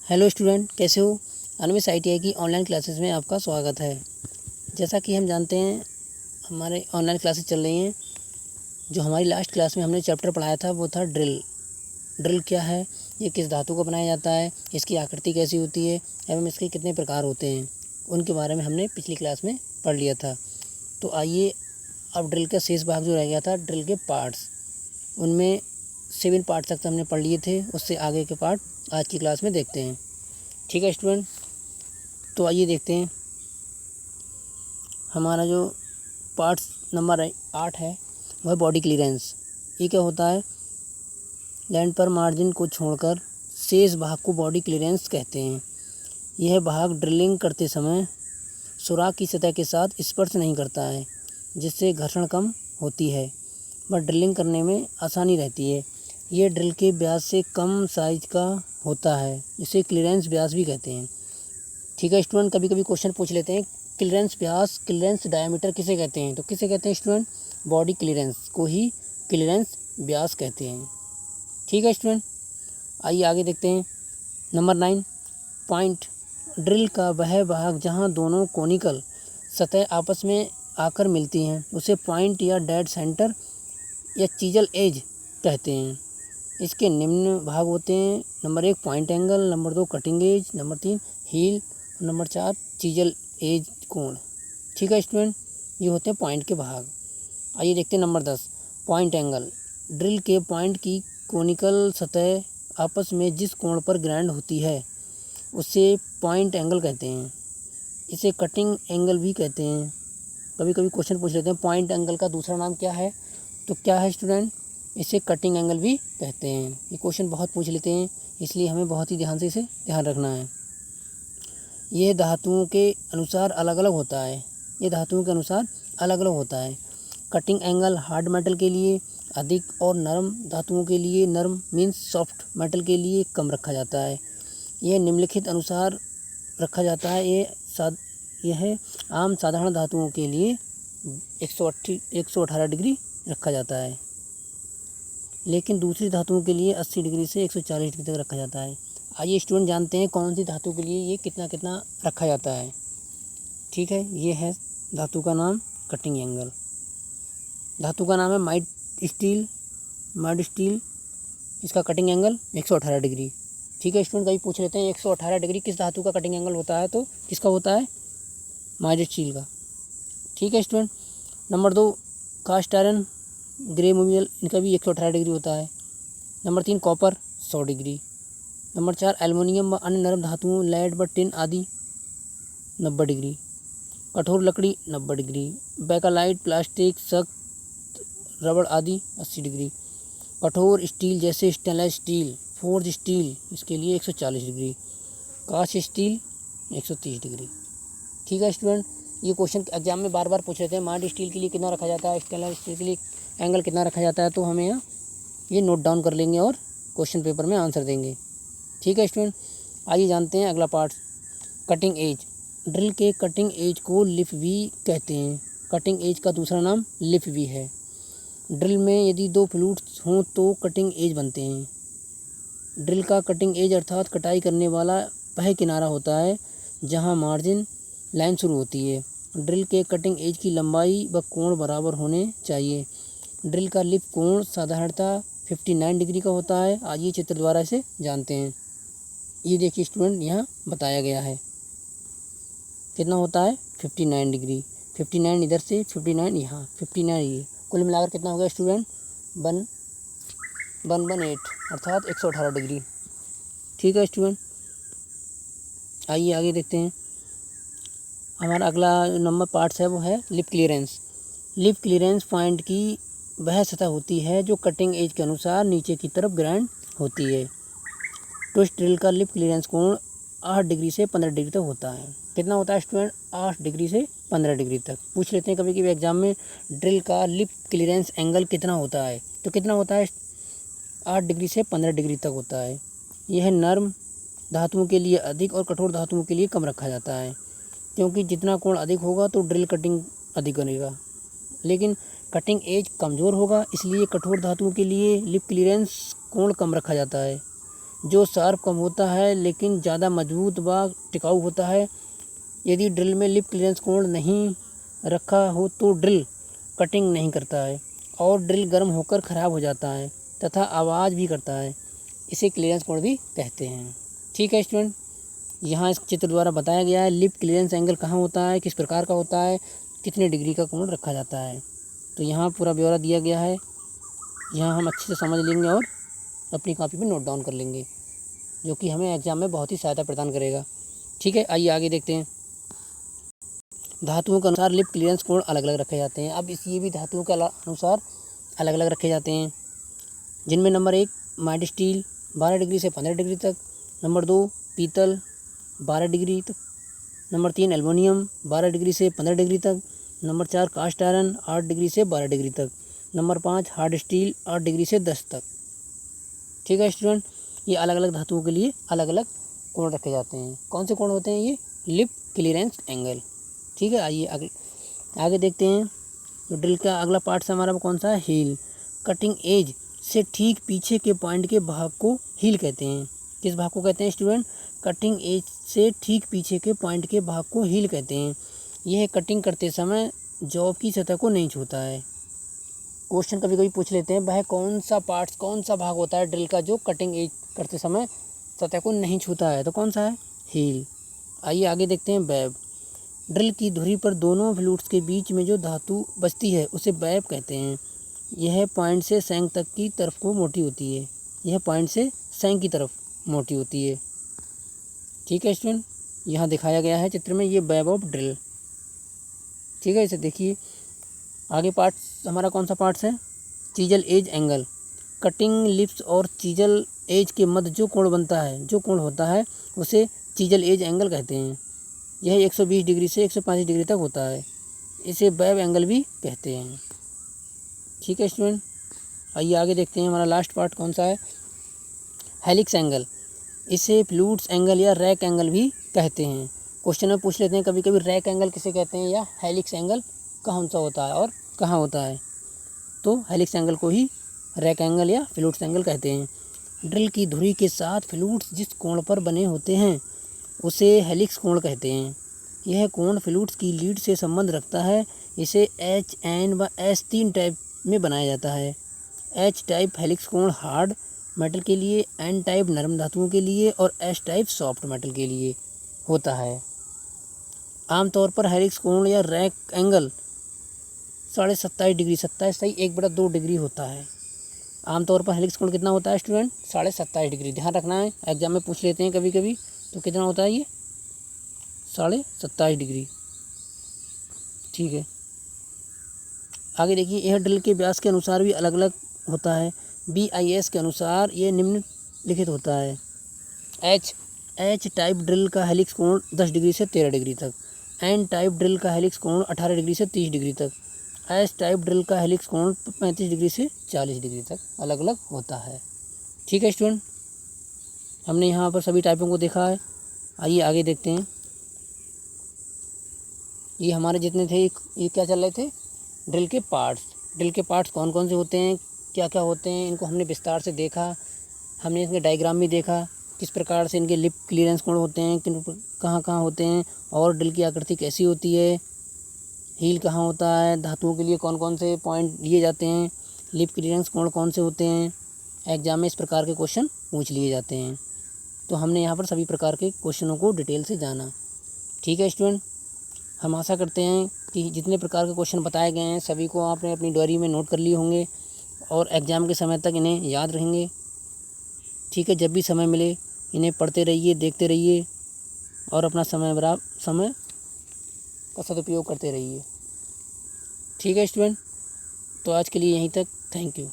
Hello student, कैसे हो। अनविश ITI की ऑनलाइन क्लासेस में आपका स्वागत है। जैसा कि हम जानते हैं, हमारे ऑनलाइन क्लासेस चल रही हैं। जो हमारी लास्ट क्लास में हमने चैप्टर पढ़ाया था वो था ड्रिल। ड्रिल क्या है, ये किस धातु का बनाया जाता है, इसकी आकृति कैसी होती है एवं इसके कितने प्रकार होते हैं, उनके बारे में हमने पिछली क्लास में पढ़ लिया था। तो आइए अब ड्रिल का शेष भाग जो रह गया था, ड्रिल के पार्ट्स, उनमें 7 पार्ट तक तो हमने पढ़ लिए थे। उससे आगे के पार्ट आज की क्लास में देखते हैं। ठीक है स्टूडेंट, तो आइए देखते हैं। हमारा जो पार्ट नंबर 8 है वह बॉडी क्लीयरेंस। ये क्या होता है, लैंड पर मार्जिन को छोड़कर शेष भाग को बॉडी क्लीयरेंस कहते हैं। यह भाग ड्रिलिंग करते समय सुराख की सतह के साथ स्पर्श नहीं करता है, जिससे घर्षण कम होती है व ड्रिलिंग करने में आसानी रहती है। यह ड्रिल के व्यास से कम साइज का होता है, इसे क्लीयरेंस व्यास भी कहते हैं। ठीक है स्टूडेंट, कभी कभी क्वेश्चन पूछ लेते हैं क्लीयरेंस व्यास, क्लीयरेंस डायमीटर किसे कहते हैं। तो किसे कहते हैं स्टूडेंट, बॉडी क्लीयरेंस को ही क्लीयरेंस व्यास कहते हैं। ठीक है स्टूडेंट, आइए आगे देखते हैं। Number 9, point. ड्रिल का वह भाग जहां दोनों कोनिकल सतह आपस में आकर मिलती हैं उसे पॉइंट या डेड सेंटर या चीजल एज कहते हैं। इसके निम्न भाग होते हैं। Number 1 point angle, number 2 cutting edge, number 3 heel, number 4 chisel edge कोण। ठीक है स्टूडेंट, ये होते हैं पॉइंट के भाग। आइए देखते हैं नंबर 10 पॉइंट एंगल। ड्रिल के पॉइंट की कोनिकल सतह आपस में जिस कोण पर ग्राइंड होती है उसे पॉइंट एंगल कहते हैं। इसे कटिंग एंगल भी कहते हैं। कभी कभी क्वेश्चन पूछ लेते हैं पॉइंट एंगल का दूसरा नाम क्या है। तो क्या है स्टूडेंट, इसे कटिंग एंगल भी कहते हैं। ये क्वेश्चन बहुत पूछ लेते हैं, इसलिए हमें बहुत ही ध्यान से इसे ध्यान रखना है। यह धातुओं के अनुसार अलग अलग होता है। ये धातुओं के अनुसार अलग अलग होता है। कटिंग एंगल हार्ड मेटल के लिए अधिक और नरम धातुओं के लिए, नरम मीन्स सॉफ्ट मेटल के लिए कम रखा जाता है। यह निम्नलिखित अनुसार रखा जाता है। यह आम साधारण धातुओं के लिए 118 डिग्री रखा जाता है, लेकिन दूसरी धातुओं के लिए 80 डिग्री से 140 डिग्री तक रखा जाता है। आइए स्टूडेंट जानते हैं कौन सी धातु के लिए ये कितना कितना रखा जाता है। ठीक है, ये है धातु का नाम कटिंग एंगल। धातु का नाम है माइड स्टील। इसका कटिंग एंगल 118 डिग्री। ठीक है स्टूडेंट, कभी पूछ लेते हैं 118 डिग्री किस धातु का कटिंग एंगल होता है, तो किसका होता है, माइड स्टील का। ठीक है student, number 2 cast iron, grey मूवियल, इनका भी 118 डिग्री होता है। Number 3 copper 100 degree. Number 4 aluminium व अन्य नरम धातुओं, लेड व टिन आदि 90 डिग्री। कठोर लकड़ी 90 डिग्री। बेकालाइट, प्लास्टिक, सख्त रबड़ आदि 80 डिग्री। कठोर स्टील जैसे स्टेनलेस स्टील, फोर्ज स्टील, इसके लिए 140 डिग्री। Cast steel 130 degree. ठीक है स्टूडेंट, ये क्वेश्चन एग्जाम में बार बार पूछ रहे थे माइड स्टील के लिए कितना रखा जाता है, स्टेनलेस स्टील के लिए एंगल कितना रखा जाता है। तो हमें यहाँ ये नोट डाउन कर लेंगे और क्वेश्चन पेपर में आंसर देंगे। ठीक है स्टूडेंट, आइए जानते हैं अगला पार्ट, कटिंग एज। ड्रिल के कटिंग एज को लिप भी कहते हैं। कटिंग एज का दूसरा नाम लिप भी है। ड्रिल में यदि 2 फ्लूट्स हों तो कटिंग एज बनते हैं। ड्रिल का कटिंग एज अर्थात कटाई करने वाला वह किनारा होता है जहाँ मार्जिन लाइन शुरू होती है। ड्रिल के कटिंग एज की लंबाई व कोण बराबर होने चाहिए। ड्रिल का लिप कोण साधारणतः 59 डिग्री का होता है। आइए चित्र द्वारा इसे जानते हैं। ये देखिए स्टूडेंट, यहाँ बताया गया है कितना होता है, 59 डिग्री। 59 इधर से, 59 यहाँ, 59 ये, कुल मिलाकर कितना हो गया स्टूडेंट, 118 अर्थात 118 डिग्री। ठीक है स्टूडेंट, आइए आगे देखते हैं। हमारा अगला नंबर पार्ट्स है वो है lip clearance. Lip clearance point की वह सतह होती है जो कटिंग एज के अनुसार नीचे की तरफ ग्राइंड होती है। ट्विस्ट ड्रिल का लिप क्लीयरेंस कोण 8 डिग्री से 15 डिग्री तक होता है। कितना होता है स्टूडेंट, 8 डिग्री से 15 डिग्री तक। पूछ लेते हैं कभी कभी एग्जाम में ड्रिल का लिप क्लीयरेंस एंगल कितना होता है, तो कितना होता है, 8 डिग्री से 15 डिग्री तक होता है। यह नर्म धातुओं के लिए अधिक और कठोर धातुओं के लिए कम रखा जाता है, क्योंकि जितना कोण अधिक होगा तो ड्रिल कटिंग अधिक बनेगा, लेकिन कटिंग एज कमज़ोर होगा, इसलिए कठोर धातुओं के लिए लिप क्लीयरेंस कोण कम रखा जाता है। जो शार्प कम होता है लेकिन ज़्यादा मजबूत व टिकाऊ होता है। यदि ड्रिल में लिप क्लियरेंस कोण नहीं रखा हो तो ड्रिल कटिंग नहीं करता है और ड्रिल गर्म होकर ख़राब हो जाता है तथा आवाज़ भी करता है। इसे क्लियरेंस कोण भी कहते हैं। ठीक है स्टूडेंट, यहाँ इस चित्र द्वारा बताया गया है लिप क्लियरेंस एंगल कहाँ होता है, किस प्रकार का होता है, कितने डिग्री का कोण रखा जाता है। तो यहाँ पूरा ब्यौरा दिया गया है, यहाँ हम अच्छे से समझ लेंगे और अपनी कॉपी में नोट डाउन कर लेंगे, जो कि हमें एग्ज़ाम में बहुत ही सहायता प्रदान करेगा। ठीक है, आइए आगे देखते हैं। धातुओं के अनुसार लिप क्लियरेंस कोण अलग अलग रखे जाते हैं। अब ये भी धातुओं के अनुसार अलग अलग रखे जाते हैं, जिनमें नंबर 1 माइल्ड स्टील 12 डिग्री से 15 डिग्री तक, नंबर 2 पीतल 12 डिग्री तक, नंबर 3 एल्युमिनियम 12 डिग्री से 15 डिग्री तक, नंबर 4 कास्ट आयरन 8 डिग्री से 12 डिग्री तक, नंबर 5 हार्ड स्टील 8 डिग्री से 10 तक। ठीक है स्टूडेंट, ये अलग अलग धातुओं के लिए अलग अलग कोण रखे जाते हैं। कौन से कोण होते हैं ये? Lip clearance angle. ठीक है, आइए आगे देखते हैं। तो ड्रिल का अगला पार्ट से हमारा कौन सा है? हील। कटिंग एज से ठीक पीछे के पॉइंट के भाग को हील कहते हैं। किस भाग को कहते हैं स्टूडेंट? कटिंग एज से ठीक पीछे के पॉइंट के भाग को हील कहते हैं। यह कटिंग करते समय जॉब की सतह को नहीं छूता है। क्वेश्चन कभी कभी पूछ लेते हैं, वह कौन सा भाग होता है ड्रिल का जो कटिंग एज करते समय सतह को नहीं छूता है? तो कौन सा है? हील। आइए आगे देखते हैं। वेब। ड्रिल की धुरी पर दोनों फ्लूट्स के बीच में जो धातु बचती है उसे वेब कहते हैं। यह पॉइंट से सैंक तक की तरफ को मोटी होती है। यह पॉइंट से सैंक की तरफ मोटी होती है। ठीक है स्टूडेंट, यहाँ दिखाया गया है चित्र में, ये वेब ऑफ ड्रिल। ठीक है, इसे देखिए। आगे पार्ट हमारा कौन सा पार्ट्स है? Chisel edge angle. Cutting lips और चीजल एज के मध्य जो कोण बनता है, जो कोण होता है, उसे चीजल एज एंगल कहते हैं। यह 120 डिग्री से 135 डिग्री तक होता है। इसे वेब एंगल भी कहते हैं। ठीक है स्टूडेंट, आइए आगे देखते हैं। हमारा लास्ट पार्ट कौन सा है? Helix angle. इसे फ्लूट्स एंगल या रैक एंगल भी कहते हैं। क्वेश्चन में पूछ लेते हैं कभी कभी, रैक एंगल किसे कहते हैं या हेलिक्स एंगल कौन सा होता है और कहाँ होता है? तो हेलिक्स एंगल को ही रैक एंगल या फ्लूट्स एंगल कहते हैं। ड्रिल की धुरी के साथ फ्लूट्स जिस कोण पर बने होते हैं उसे हेलिक्स कोण कहते हैं। यह कोण फ्लूट्स की लीड से संबंध रखता है। इसे एच, एन व एस 3 टाइप में बनाया जाता है। एच टाइप हेलिक्स कोण हार्ड मेटल के लिए, एन टाइप नरम धातुओं के लिए और एस टाइप सॉफ्ट मेटल के लिए होता है। आमतौर पर हेलिक्स कोण या रैक एंगल 27.5 डिग्री, 27 सही 1/2 डिग्री होता है। आमतौर पर हेलिक्स कोण कितना होता है स्टूडेंट? 27.5 डिग्री। ध्यान रखना है, एग्जाम में पूछ लेते हैं कभी कभी। तो कितना होता है ये? 27.5 डिग्री। ठीक है, आगे देखिए। यह ड्रिल के व्यास के अनुसार भी अलग अलग होता है। BIS के अनुसार ये निम्नलिखित होता है। एच टाइप ड्रिल का हेलिक्स कोण 10 डिग्री से 13 डिग्री तक। एन टाइप ड्रिल का हेलिक्स कोण 18 डिग्री से 30 डिग्री तक। एस टाइप ड्रिल का हेलिक्स कोण 35 डिग्री से 40 डिग्री तक अलग अलग होता है। ठीक है स्टूडेंट, हमने यहाँ पर सभी टाइपों को देखा है। आइए आगे देखते हैं। ये हमारे जितने थे, ये क्या चल रहे थे? ड्रिल के पार्ट्स। ड्रिल के पार्ट्स कौन कौन से होते हैं, क्या क्या होते हैं, इनको हमने विस्तार से देखा। हमने इसके डायग्राम भी देखा, किस प्रकार से इनके लिप क्लियरेंस कोण होते हैं, कहाँ कहाँ होते हैं, और ड्रिल की आकृति कैसी होती है, हील कहाँ होता है, धातुओं के लिए कौन कौन से पॉइंट लिए जाते हैं, लिप क्लियरेंस कोण कौन से होते हैं। एग्जाम में इस प्रकार के क्वेश्चन पूछ लिए जाते हैं। तो हमने यहाँ पर सभी प्रकार के क्वेश्चनों को डिटेल से जाना। ठीक है स्टूडेंट, हम आशा करते हैं कि जितने प्रकार के क्वेश्चन बताए गए हैं सभी को आपने अपनी डायरी में नोट कर लिए होंगे और एग्ज़ाम के समय तक इन्हें याद रहेंगे। ठीक है, जब भी समय मिले इन्हें पढ़ते रहिए, देखते रहिए और अपना समय का सदुपयोग करते रहिए। ठीक है स्टूडेंट, तो आज के लिए यहीं तक। Thank you.